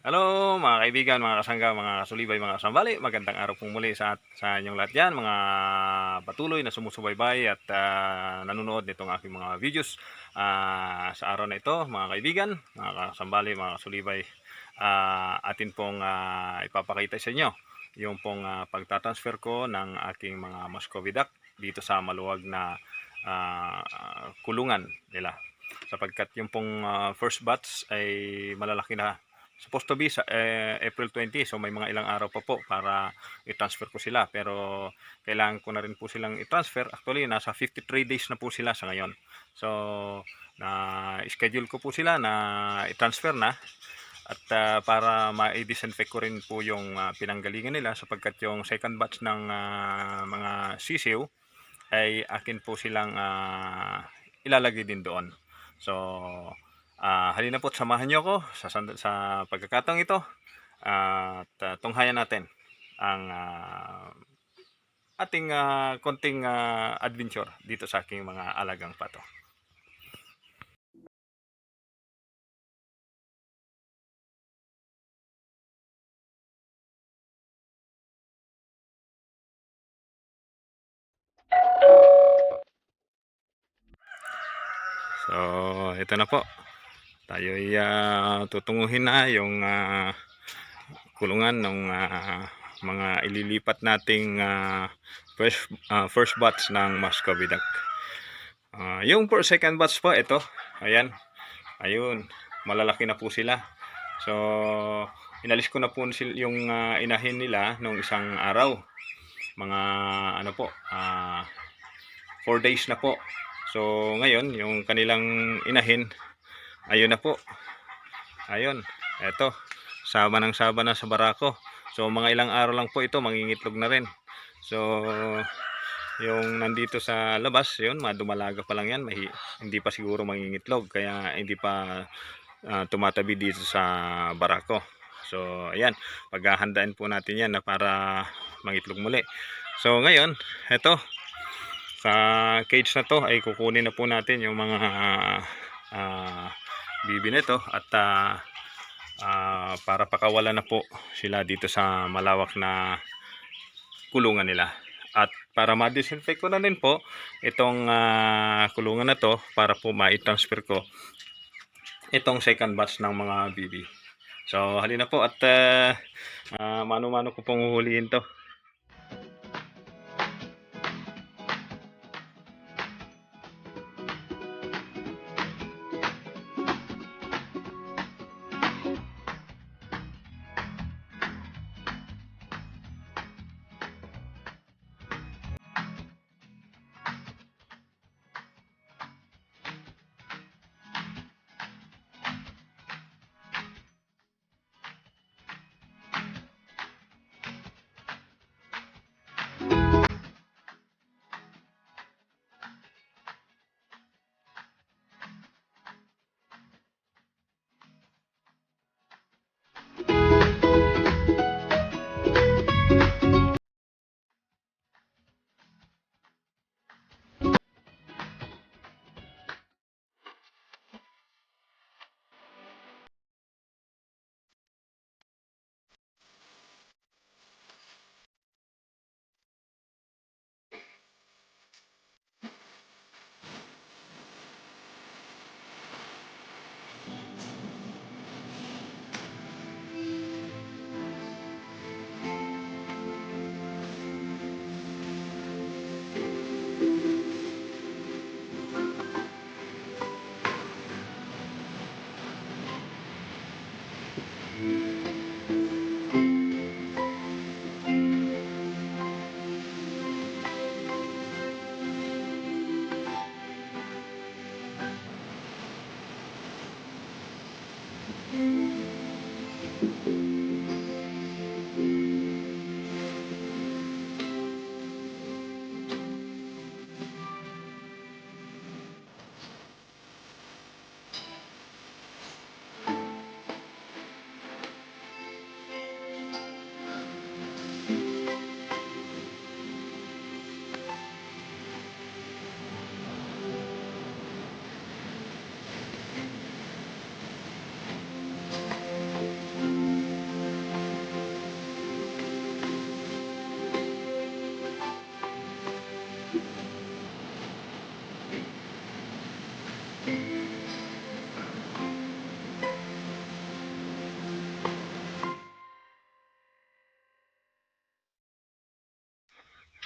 Hello mga kaibigan, mga kasangga, mga kasulibay, mga kasambali. Magandang araw po muli sa inyong lahat diyan, mga patuloy na sumusubaybay at nanonood nitong aking mga videos. Sa araw na ito, mga kaibigan, mga kasambali, mga kasulibay, atin pong ipapakita sa inyo yung pong pagtatransfer ko ng aking mga Muscovy duck dito sa maluwag na kulungan nila. Sapagkat yung pong first batch ay malalaki na, supposed to be sa April 20, so may mga ilang araw pa po para i-transfer ko sila, pero kailangan ko na rin po silang i-transfer. Actually nasa 53 days na po sila sa ngayon, so na schedule ko po sila na i-transfer na at para ma-disinfect ko rin po yung pinanggalingan nila, sapagkat yung second batch ng mga sisiw ay akin po silang ilalagay din doon. So halina po't samahan niyo ako sa pagkakataong ito at tunghayan natin ang ating konting adventure dito sa aking mga alagang pato. So ito na po, tayo'y tutunguhin na yung kulungan ng mga ililipat nating first batch ng Muscovy duck. Yung second batch po, ito, ayan, ayun, malalaki na po sila. So inalis ko na po yung inahin nila nung isang araw, mga ano po, 4 days na po. So ngayon yung kanilang inahin, ayun na po, ayun, eto, saba na sa barako. So mga ilang araw lang po ito, mangingitlog na rin. So yung nandito sa labas, yun, madumalaga pa lang yan, hindi pa siguro mangingitlog, kaya hindi pa tumatabi dito sa barako. So ayan, paghahandaan po natin yan na para mangitlog muli. So ngayon, eto, sa cage na to ay kukunin na po natin yung mga bibi nito at para pakawalan na po sila dito sa malawak na kulungan nila. At para ma-disinfect ko na rin po itong kulungan na to, para po ma-transfer ko itong second batch ng mga bibi. So halina po at mano-mano ko pong huhulihin to.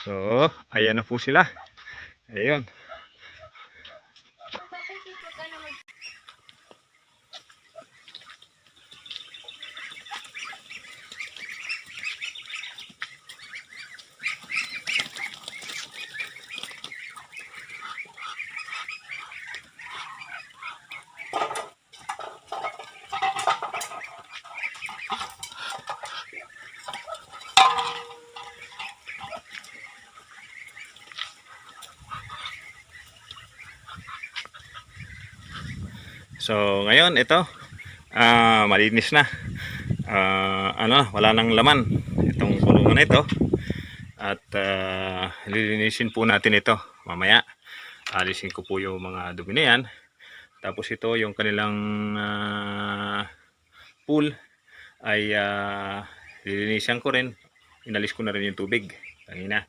So, ayan na po sila. Ayun. So, ngayon ito, malinis na. Wala nang laman itong kulungan na ito. At lilinisin po natin ito mamaya. Alisin ko po yung mga dumi na yan. Tapos ito yung kanilang pool ay lilinisan ko rin. Inalis ko na rin yung tubig kanina.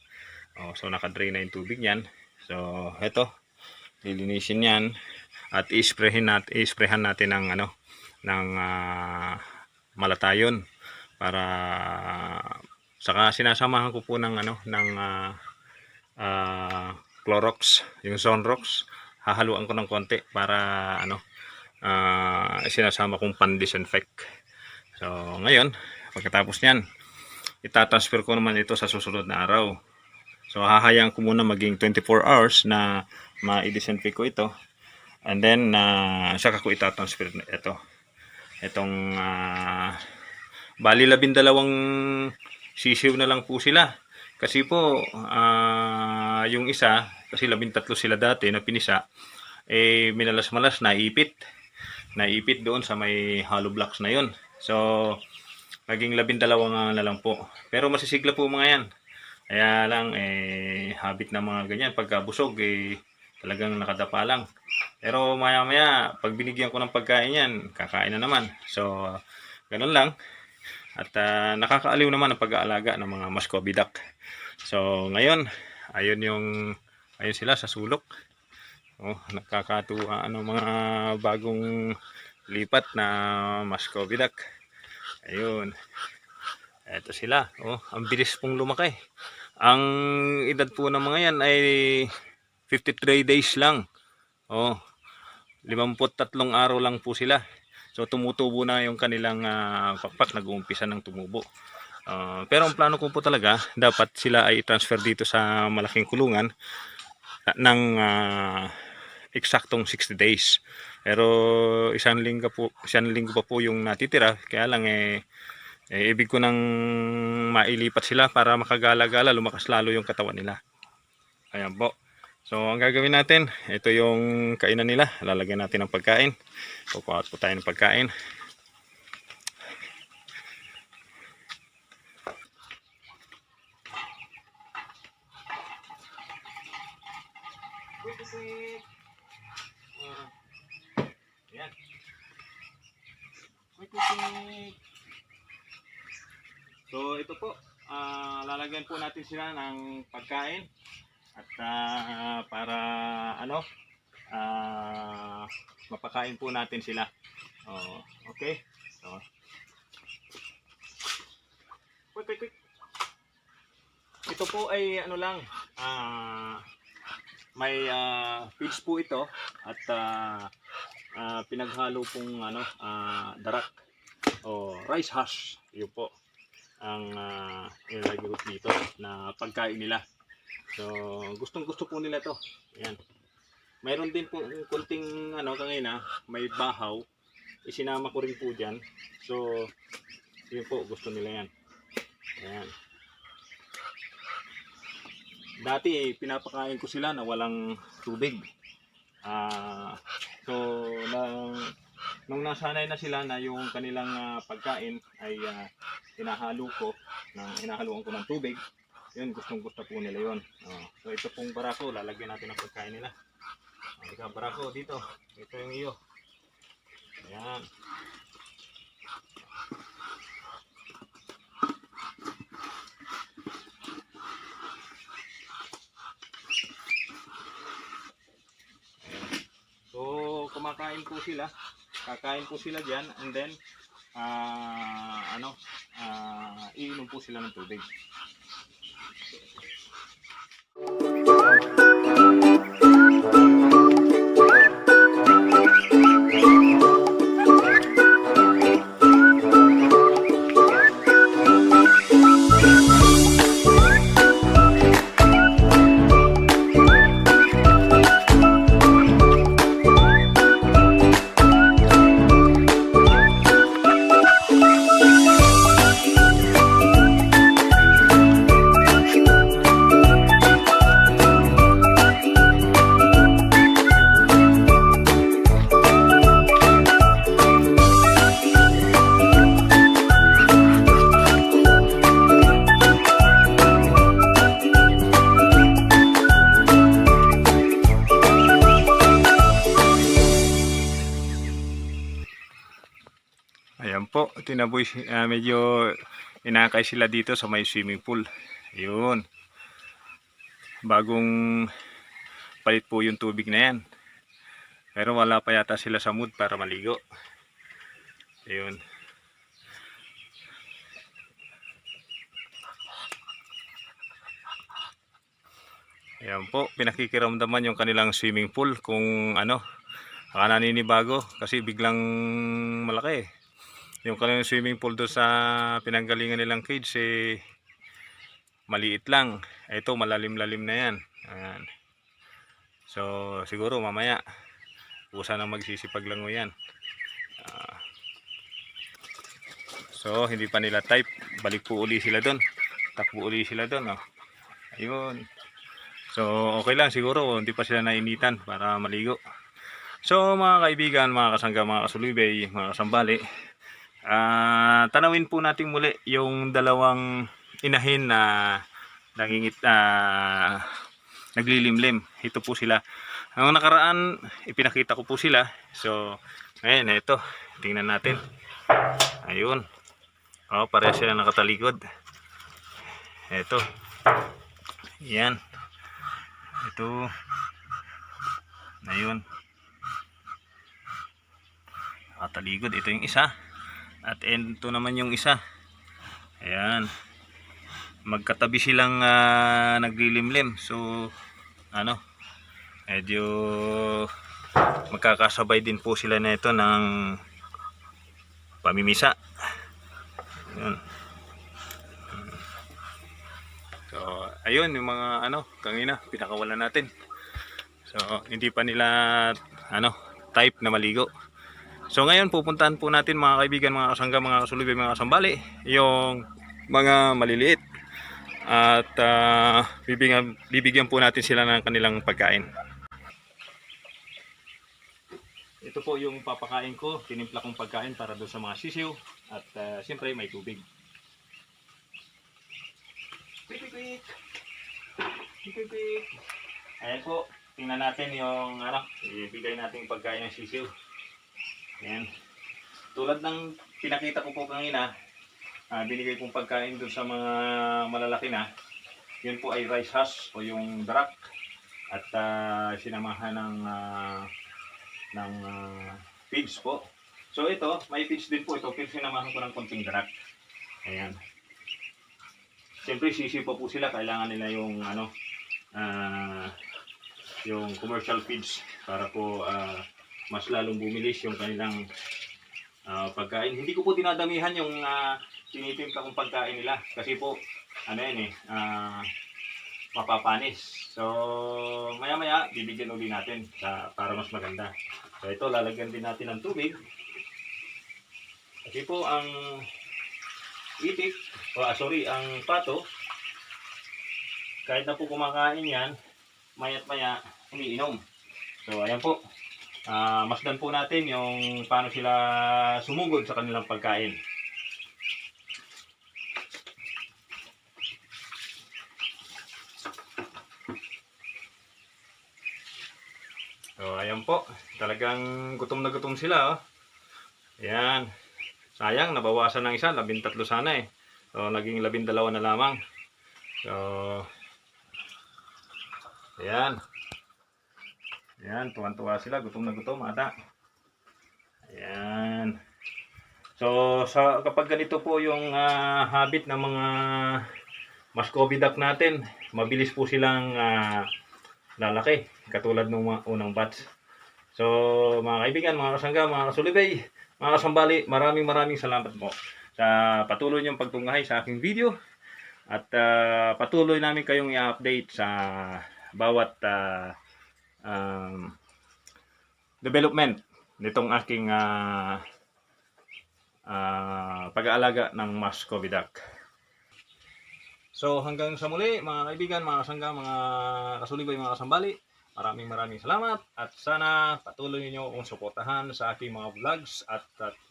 So naka-drain na yung tubig yan. So ito, lilinisin yan at i-sprayhan natin ng malatayon para saka sinasamahan ko po ng Clorox, yung Sunrox. Hahaluan ko ng konti para sinasama kong pan-disinfect. So ngayon, pagkatapos niyan, itatransfer ko naman ito sa susunod na araw. So hahayaan ko muna maging 24 hours na ma-disinfect ko ito. And then saka ko itatransfer itong bali 12 sisiw na lang po sila. Kasi po yung isa, kasi 13 sila dati na pinisa, minalas-malas, naipit doon sa may hollow blocks na yon. So naging 12 na lang po. Pero masisigla po mga yan. Kaya lang habit na mga ganyan, pagka busog talagang nakadapa lang. Pero maya-maya, pag binigyan ko ng pagkain yan, kakain na naman. So, ganun lang. At nakakaaliw naman ang pag-aalaga ng mga Muscovy duck. So, ngayon, ayun sila sa sulok. Nakakatuwa mga bagong lipat na Muscovy duck. Ayun. Ito sila. Ang bilis pong lumaki. Ang edad po ng mga yan ay 53 days lang. 53 araw lang po sila. So tumutubo na yung kanilang pakpak, nag-uumpisa ng tumubo. Pero ang plano ko po talaga, dapat sila ay transfer dito sa malaking kulungan ng eksaktong 60 days. Pero isang linggo pa po yung natitira, kaya lang ibig ko nang mailipat sila para makagala-gala, lumakas lalo yung katawan nila. Ayan po. So ang gagawin natin, ito yung kainan nila. Lalagyan natin ng pagkain. Kukuha po tayo ng pagkain. Ayan. So ito po, lalagyan po natin sila ng pagkain. At para mapakain po natin sila. Okay. So quick. Ito po ay may feeds po ito at pinaghalo pong darak o rice husk. Yun po ang ilalagay ko dito na pagkain nila. So, gustong-gusto po nila to. Ayan. Mayroon din po kunting kanina, may bahaw. Isinama ko rin po diyan. So, yun po, gusto nila yan. Ayan. Dati, pinapakain ko sila na walang tubig. So, nung nasanay na sila na yung kanilang pagkain ay hinahaluan ko ng tubig. Yun, gustong-gusto po nila yun. So ito pong barako, lalagyan natin ng pagkain nila. Halika barako, dito. Ito yung iyo. Ayan. So kumakain po sila. Kakain po sila dyan and then iinom po sila ng tubig. Ayan po, tinaboy, medyo inakay sila dito sa may swimming pool. Ayun. Bagong palit po yung tubig na yan. Pero wala pa yata sila sa mood para maligo. Ayun. Ayan po, pinakikiramdaman yung kanilang swimming pool kung ano, naninibago kasi biglang malaki. Yung kanilang swimming pool doon sa pinanggalingan nilang cage maliit lang. Ito malalim-lalim na yan. Ayan. So siguro mamaya usa nang magsisipaglango yan. So hindi pa nila type, balik po uli sila doon. Takbo uli sila doon. Oh. Ayun. So okay lang siguro, hindi pa sila nainitan para maligo. So mga kaibigan, mga kasangga, mga kasulibay, mga kasambali, tanawin po natin muli yung dalawang inahin na naglilimlim. Ito po sila. Ang nakaraan, ipinakita ko po sila. So ngayon, ito, tingnan natin. Ayun. Oh, pareha sila nakatalikod. Ito. Yan. Ito. Ayun. Nakatalikod. Ito yung isa. At ito naman yung isa. Ayan. Magkatabi silang naglilimlim. So, medyo magkakasabay din po sila na ito ng pamimisa. Ayun. So, ayun yung mga kanina pinakawalan natin. So, hindi pa nila type na maligo. So, ngayon pupuntahan po natin mga kaibigan, mga kasangga, mga kasulibay, mga kasambali, yung mga maliliit. At bibigyan po natin sila ng kanilang pagkain. Ito po yung papakain ko, tinimpla kong pagkain para doon sa mga sisiw. At siyempre may tubig. Quick. Ayan po, tingnan natin yung ibigay natin pagkain ng sisiw. Ayan. Tulad ng pinakita ko po kanina, binigay kong pagkain doon sa mga malalaki na. Yun po ay rice husk o yung darak. At sinamahan ng feeds po. So ito, may feeds din po ito. Pero sinamahan ko ng konting darak. Ayan. Siyempre sisiw po sila, kailangan nila yung yung commercial feeds para po mas lalong bumilis yung kanilang pagkain. Hindi ko po dinadamihan yung tinitimpla kong pagkain nila kasi po mapapanis. So maya bibigyan uli natin para mas maganda. So ito, lalagyan din natin ng tubig kasi po ang itik, ang pato, kahit na po kumakain yan, maya't maya umiinom. So ayan po, masdan po natin yung paano sila sumugod sa kanilang pagkain. So ayan po, talagang gutom na gutom sila. Ayan. Sayang, nabawasan ng isa, 13 sana eh. So, naging 12 na lamang. So, ayan. Ayan, tuwan-tuwa sila, gutom na gutom, ata. Ayan. So, kapag ganito po yung habit ng mga Muscovy duck natin, mabilis po silang lalaki katulad ng mga unang batch. So mga kaibigan, mga kasangga, mga kasulibay, mga kasambali, maraming salamat po sa patuloy niyong pagtunghahay sa aking video at patuloy namin kayong i-update sa bawat development nitong aking pag-aalaga ng Muscovy duck. So hanggang sa muli mga kaibigan, mga kasangga, mga kasulibay, mga kasambali, maraming salamat at sana patuloy niyo akong suportahan sa aking mga vlogs at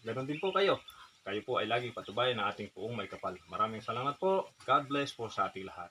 ganoon din po kayo. Kayo po ay laging patnubayan ng ating puong may kapal. Maraming salamat po. God bless po sa ating lahat.